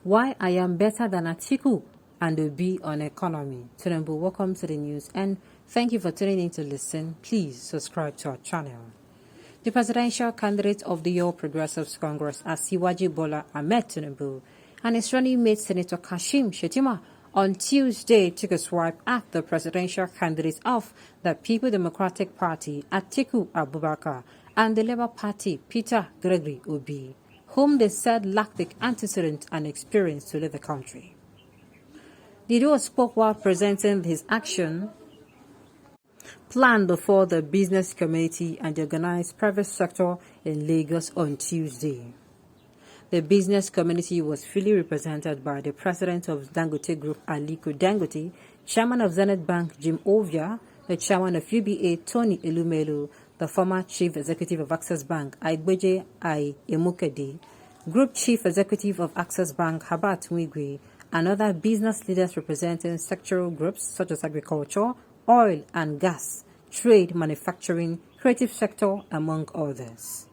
Why I am better than Atiku and Obi on economy. Tinubu, welcome to the news and thank you for tuning in to listen. Please subscribe to our channel. The presidential candidate of the All Progressives Congress, Asiwaju Bola Ahmed Tinubu, and his running mate Senator Kashim Shettima on Tuesday took a swipe at the presidential candidate of the People Democratic Party, Atiku Abubakar, and the Labour Party, Peter Gregory Obi, whom they said lacked the antecedent and experience to lead the country. The duo spoke while presenting his action plan before the business community and the organized private sector in Lagos on Tuesday. The business community was fully represented by the president of Dangote Group, Aliko Dangote, chairman of Zenith Bank, Jim Ovia, the chairman of UBA, Tony Elumelu, the former chief executive of Access Bank, Aigbeje I. Emukede, group chief executive of Access Bank, Habat Mwigwe, and other business leaders representing sectoral groups such as agriculture, oil and gas, trade, manufacturing, creative sector, among others.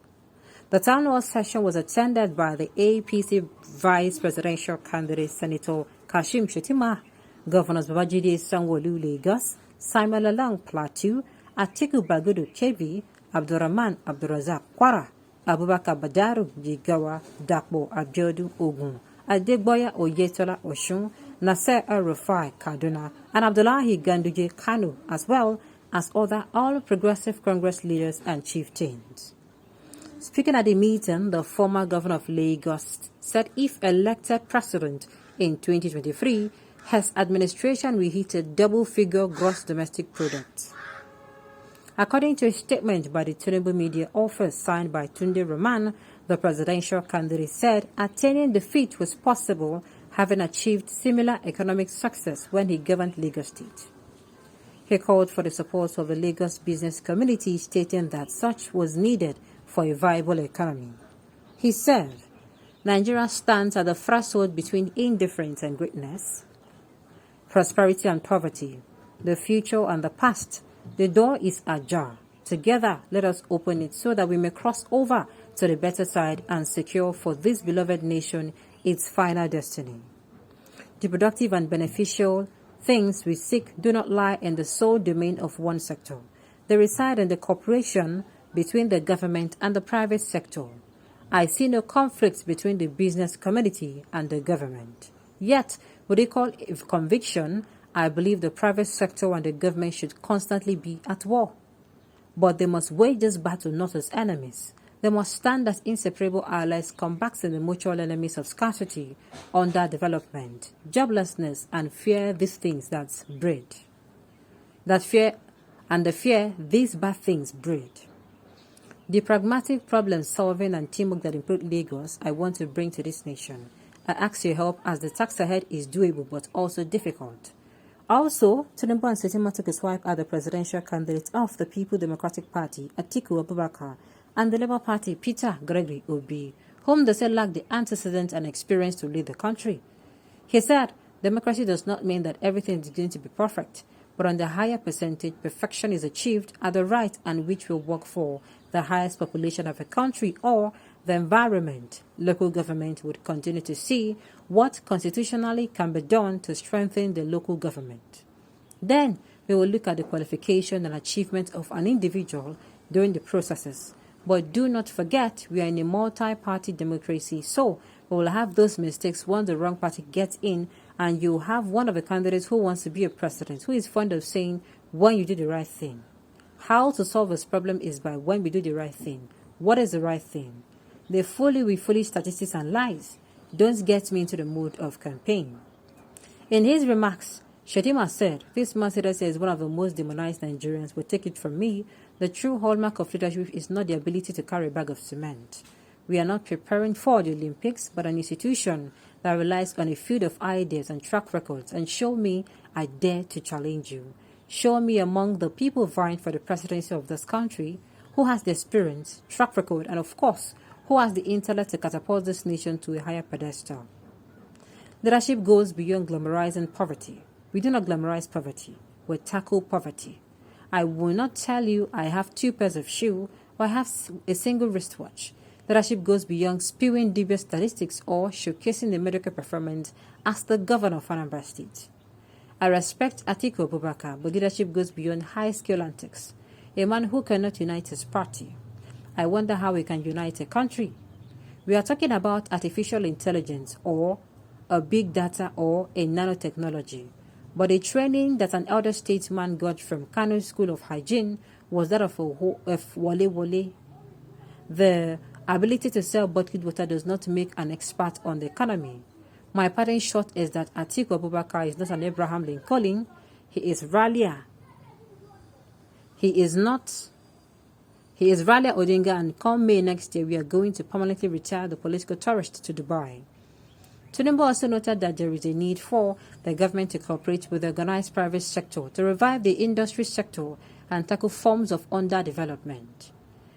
The town hall session was attended by the APC vice presidential candidate Senator Kashim Shettima, Governors Babajide Sanwo-Olu Lagos, Simon Lalong Plateau, Atiku Bagudu Kebbi, Abdurrahman Abdurazak Kwara, Abubakar Badaru Jigawa, Dakbo Abiodun Ogun, Adegboya Oyetola Oshun, Nasser El-Rufai Kaduna, and Abdullahi Ganduje Kanu, as well as other All Progressive Congress leaders and chieftains. Speaking at the meeting, the former governor of Lagos said if elected president in 2023, his administration will hit a double-figure gross domestic product. According to a statement by the Tinubu media office signed by Tunde Rahman, the presidential candidate said attaining the feat was possible, having achieved similar economic success when he governed Lagos State. He called for the support of the Lagos business community, stating that such was needed for a viable economy. He said, Nigeria stands at the threshold between indifference and greatness, prosperity and poverty, the future and the past. The door is ajar. Together, let us open it so that we may cross over to the better side and secure for this beloved nation its final destiny. The productive and beneficial things we seek do not lie in the sole domain of one sector. They reside in the cooperation between the government and the private sector. I see no conflict between the business community and the government. Yet, with equal conviction, I believe the private sector and the government should constantly be at war. But they must wage this battle not as enemies. They must stand as inseparable allies combating the mutual enemies of scarcity, underdevelopment, joblessness, and fear these things that breed. The fear these bad things breed. The pragmatic problem-solving and teamwork that improved Lagos I want to bring to this nation. I ask your help as the task ahead is doable but also difficult. Also, Tinubu and Shettima took a swipe at the presidential candidate of the People Democratic Party, Atiku Abubakar, and the Labour Party, Peter Gregory Obi, whom they said lacked the antecedent and experience to lead the country. He said, democracy does not mean that everything is going to be perfect, but on the higher percentage, perfection is achieved at the right and which will work for the highest population of a country or the environment. Local government would continue to see what constitutionally can be done to strengthen the local government. Then, we will look at the qualification and achievement of an individual during the processes. But do not forget, we are in a multi-party democracy, so we will have those mistakes once the wrong party gets in, and you have one of the candidates who wants to be a president, who is fond of saying, when you do the right thing. How to solve this problem is by when we do the right thing. What is the right thing? They fully with foolish statistics and lies. Don't get me into the mood of campaign. In his remarks, Shettima said, this Mercedes is one of the most demonized Nigerians, but take it from me, the true hallmark of leadership is not the ability to carry a bag of cement. We are not preparing for the Olympics, but an institution that relies on a field of ideas and track records. And show me, I dare to challenge you. Show me among the people vying for the presidency of this country who has the experience, track record, and of course, who has the intellect to catapult this nation to a higher pedestal. Leadership goes beyond glamorizing poverty. We do not glamorize poverty. We tackle poverty. I will not tell you I have 2 pairs of shoes or I have a single wristwatch. Leadership goes beyond spewing dubious statistics or showcasing the mediocre performance as the governor of Anambra State. I respect Atiku Abubakar, but leadership goes beyond high-scale antics. A man who cannot unite his party. I wonder how we can unite a country. We are talking about artificial intelligence or a big data or a nanotechnology. But the training that an elder statesman got from Kano School of Hygiene was that of Wale Wale. The ability to sell bottled water does not make an expert on the economy. My parting shot is that Atiku Abubakar is not an Abraham Lincoln. He is Ralia. He is Ralia Odinga, and come May next year, we are going to permanently retire the political tourist to Dubai. Tinubu also noted that there is a need for the government to cooperate with the organized private sector to revive the industry sector and tackle forms of underdevelopment.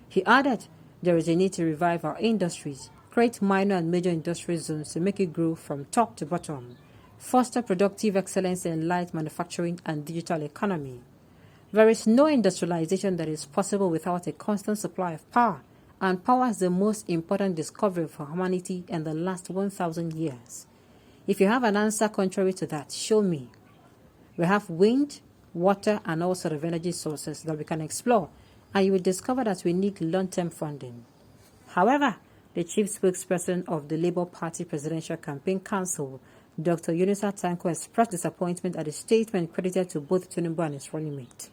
He added, there is a need to revive our industries, create minor and major industrial zones to make it grow from top to bottom, foster productive excellence in light manufacturing and digital economy. There is no industrialization that is possible without a constant supply of power, and power is the most important discovery for humanity in the last 1,000 years. If you have an answer contrary to that, show me. We have wind, water, and all sorts of energy sources that we can explore, and you will discover that we need long-term funding. However, the chief spokesperson of the Labour Party Presidential Campaign Council, Dr. Yunusa Tanko, expressed disappointment at the statement credited to both Tinubu and his running mate.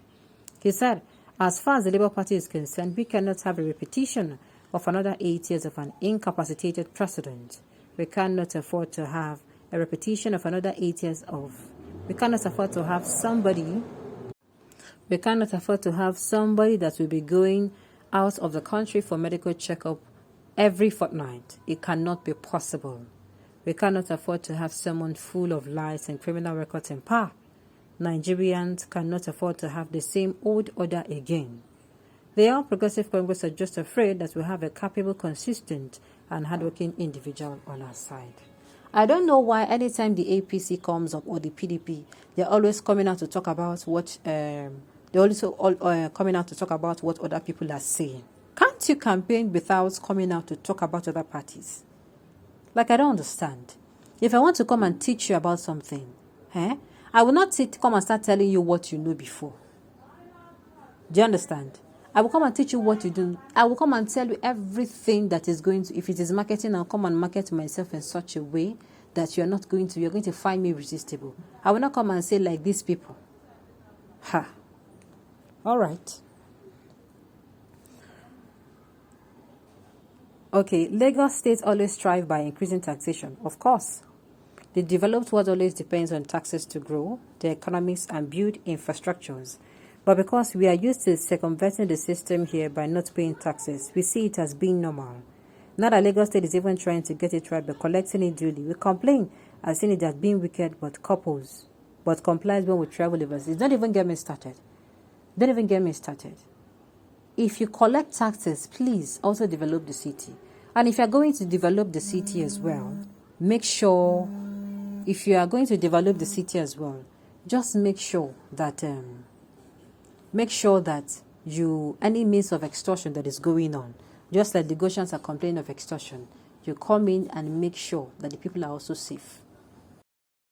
He said, as far as the Labour Party is concerned, we cannot have a repetition of another 8 years of an incapacitated president. We cannot afford to have a repetition of another 8 years of... We cannot afford to have somebody that will be going out of the country for medical checkup every fortnight. It cannot be possible. We cannot afford to have someone full of lies and criminal records in power. Nigerians cannot afford to have the same old order again. The All Progressive Congress are just afraid that we have a capable, consistent, and hardworking individual on our side. I don't know why anytime the APC comes up or the PDP, they're always coming out to talk about what coming out to talk about what other people are saying. Can't you campaign without coming out to talk about other parties? Like, I don't understand. If I want to come and teach you about something, I will not come and start telling you what you know before. Do you understand? I will come and teach you what you do. I will come and tell you everything that is going to, if it is marketing, I'll come and market myself in such a way that you're going to find me irresistible. I will not come and say like these people. All right. Okay, Lagos State always strive by increasing taxation. Of course. The developed world always depends on taxes to grow the economies and build infrastructures. But because we are used to circumventing the system here by not paying taxes, we see it as being normal. Now that Lagos State is even trying to get it right by collecting it duly, we complain as seeing it as being wicked but complies when we travel overseas. Don't even get me started. If you collect taxes, please also develop the city. And if you are going to develop the city as well, just make sure that any means of extortion that is going on, just like the Goshians are complaining of extortion, you come in and make sure that the people are also safe.